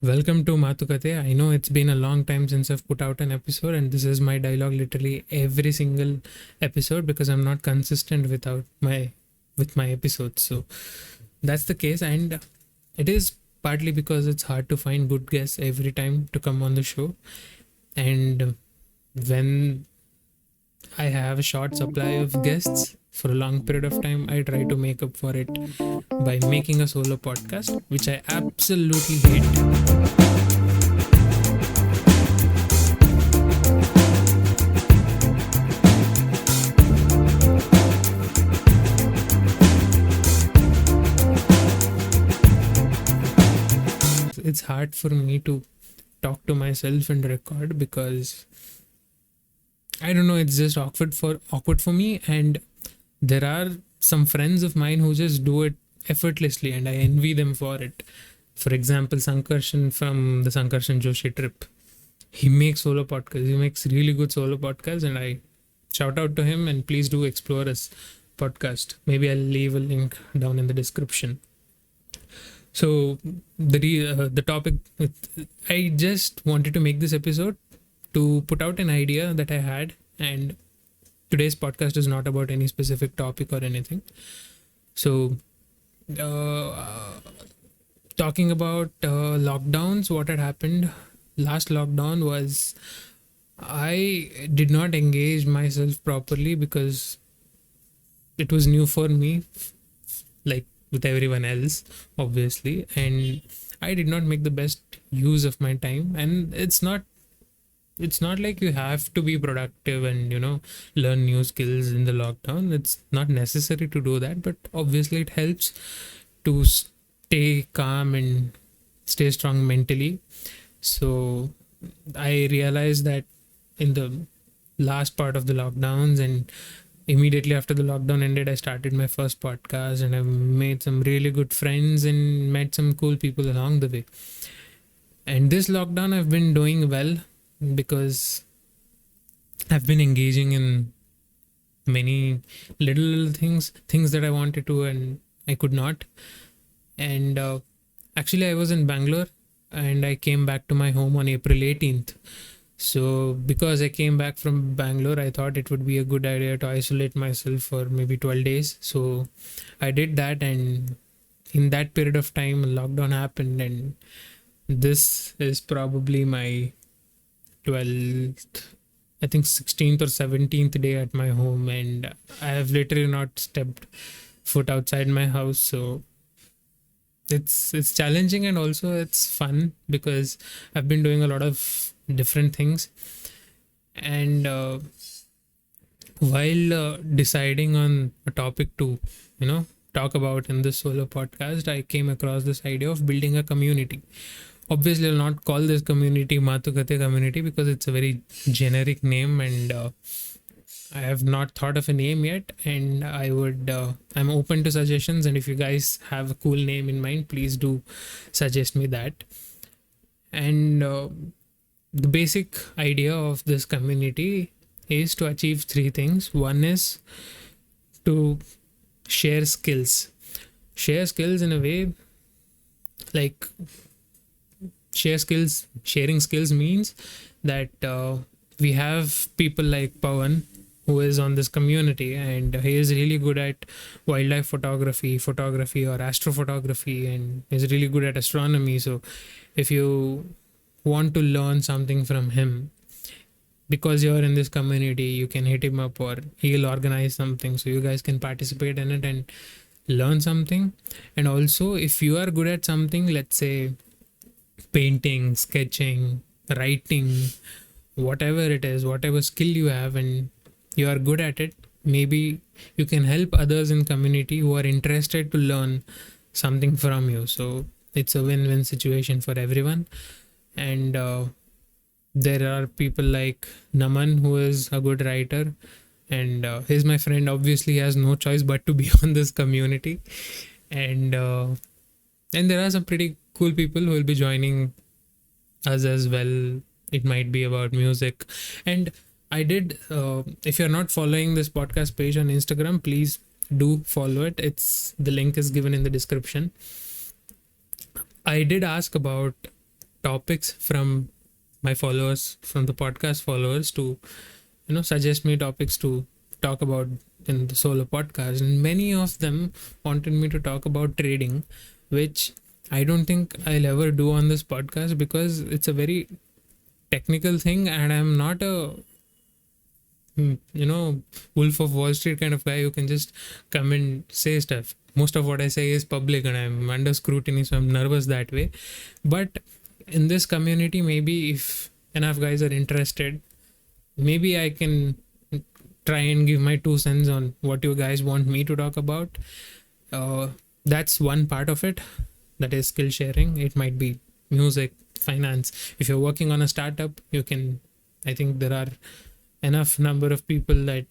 Welcome to Matukate. I know it's been a long time since I've put out an episode, and this is my dialogue literally every single episode because I'm not consistent with my episodes. So that's the case, and it is partly because it's hard to find good guests every time to come on the show. And when I have a short supply of guests for a long period of time, I try to make up for it by making a solo podcast, which I absolutely hate. It's hard for me to talk to myself and record because I don't know, it's just awkward for me. And there are some friends of mine who just do it effortlessly and I envy them for it. For example, Sankarshan from the Sankarshan Joshi trip. He makes solo podcasts. He makes really good solo podcasts, and I shout out to him, and please do explore his podcast. Maybe I'll leave a link down in the description. So the topic, I just wanted to make this episode to put out an idea that I had, and today's podcast is not about any specific topic or anything. So, uh, talking about lockdowns, what had happened last lockdown was I did not engage myself properly because it was new for me, like with everyone else, obviously, and I did not make the best use of my time. And it's not like you have to be productive and learn new skills in the lockdown. It's not necessary to do that, but obviously it helps to stay calm and stay strong mentally. So I realized that in the last part of the lockdowns, and immediately after the lockdown ended, I started my first podcast, and I made some really good friends and met some cool people along the way. And this lockdown I've been doing well because I've been engaging in many little things that I wanted to and I could not. And actually, I was in Bangalore and I came back to my home on April 18th. So, because I came back from Bangalore, I thought it would be a good idea to isolate myself for maybe 12 days. So, I did that, and in that period of time, lockdown happened, and this is probably my 12th, I think 16th or 17th day at my home, and I have literally not stepped foot outside my house. So it's challenging and also it's fun because I've been doing a lot of different things. And while deciding on a topic to talk about in this solo podcast, I came across this idea of building a community. Obviously, I'll not call this community Matukate community because it's a very generic name, and I have not thought of a name yet. And I'm open to suggestions. And if you guys have a cool name in mind, please do suggest me that. And the basic idea of this community is to achieve three things. One is to share skills. Share skills in a way, like sharing skills means that we have people like Pawan who is on this community, and he is really good at wildlife photography or astrophotography, and is really good at astronomy. So if you want to learn something from him, because you're in this community, you can hit him up or he'll organize something so you guys can participate in it and learn something. And also, if you are good at something, let's say painting, sketching, writing, whatever it is, whatever skill you have, and you are good at it, maybe you can help others in community who are interested to learn something from you. So it's a win-win situation for everyone. And there are people like Naman, who is a good writer, and he's my friend. Obviously, he has no choice but to be on this community. And there are some pretty cool people who will be joining us as well. It might be about music. And I did, if you're not following this podcast page on Instagram, please do follow it. The link is given in the description. I did ask about topics from my followers, from the podcast followers, to suggest me topics to talk about in the solo podcast, and many of them wanted me to talk about trading, which I don't think I'll ever do on this podcast because it's a very technical thing, and I'm not a Wolf of Wall Street kind of guy who can just come and say stuff. Most of what I say is public and I'm under scrutiny, so I'm nervous that way. But in this community, maybe if enough guys are interested, maybe I can try and give my 2 cents on what you guys want me to talk about. That's one part of it, that is skill sharing. It might be music, finance. If you're working on a startup, you can, I think there are enough number of people that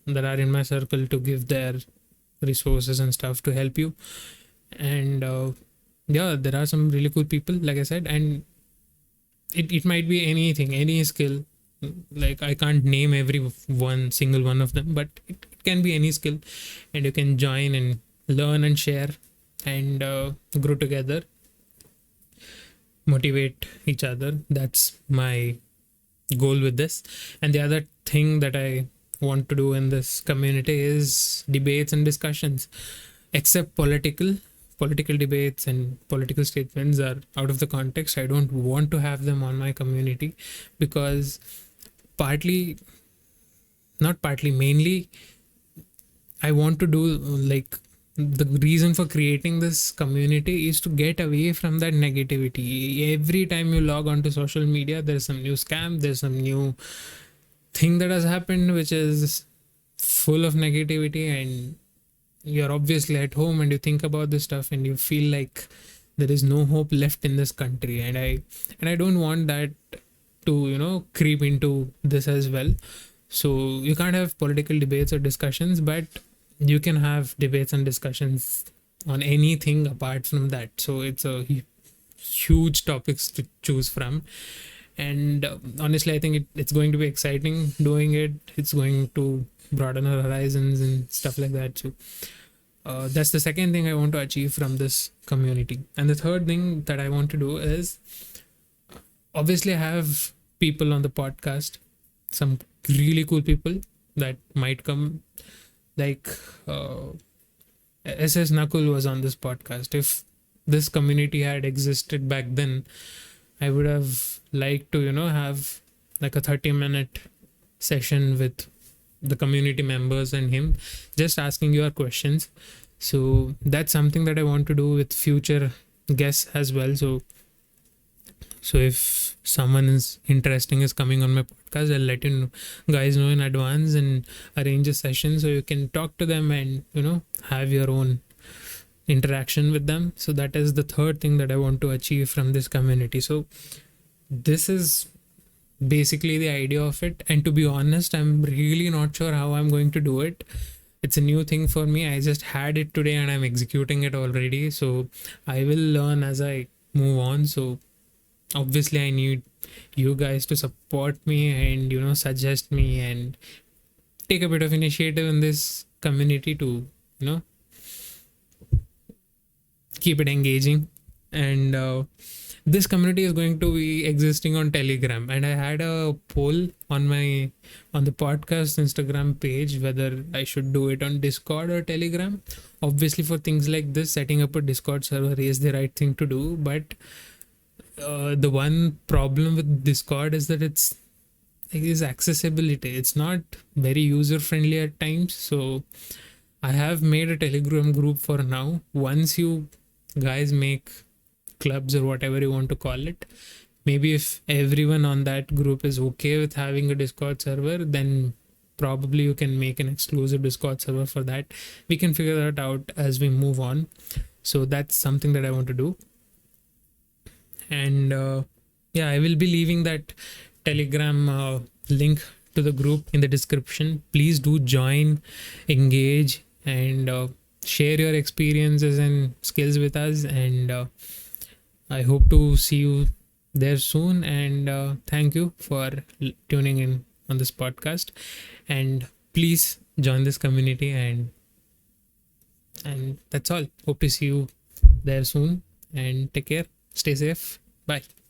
are in my circle to give their resources and stuff to help you. And yeah, there are some really cool people, like I said, and it might be anything, any skill. Like I can't name every one single one of them, but it can be any skill, and you can join and learn and share and grow together, motivate each other. That's my goal with this. And the other thing that I want to do in this community is debates and discussions. Except political debates and political statements are out of the context. I don't want to have them on my community because mainly I want to do, like, the reason for creating this community is to get away from that negativity. Every time you log onto social media, there's some new scam, there's some new thing that has happened which is full of negativity, and you're obviously at home and you think about this stuff and you feel like there is no hope left in this country, and I don't want that to creep into this as well. So you can't have political debates or discussions, but you can have debates and discussions on anything apart from that. So it's a huge topics to choose from, and honestly I think it's going to be exciting doing it. It's going to broaden our horizons and stuff like that. So that's the second thing I want to achieve from this community. And the third thing that I want to do is, obviously I have people on the podcast, some really cool people that might come, like SS Nakul was on this podcast. If this community had existed back then, I would have liked to have like a 30-minute session with the community members and him, just asking your questions. So that's something that I want to do with future guests as well. So if someone is interesting is coming on my podcast, I'll let you guys know in advance and arrange a session so you can talk to them and have your own interaction with them. So that is the third thing that I want to achieve from this community. So this is basically the idea of it, and to be honest, I'm really not sure how I'm going to do it. It's a new thing for me. I just had it today and I'm executing it already, so I will learn as I move on. So obviously I need you guys to support me and suggest me and take a bit of initiative in this community to keep it engaging. And this community is going to be existing on Telegram, and I had a poll on the podcast Instagram page whether I should do it on Discord or Telegram. Obviously for things like this, setting up a Discord server is the right thing to do, but the one problem with Discord is that it's accessibility. It's not very user friendly at times. So I have made a Telegram group for now. Once you guys make clubs or whatever you want to call it, maybe if everyone on that group is okay with having a Discord server, then probably you can make an exclusive Discord server for that. We can figure that out as we move on. So that's something that I want to do. And yeah, I will be leaving that Telegram link to the group in the description. Please do join, engage, and share your experiences and skills with us. And I hope to see you there soon. And thank you for tuning in on this podcast. And please join this community. And that's all. Hope to see you there soon. And take care. Stay safe. Bye.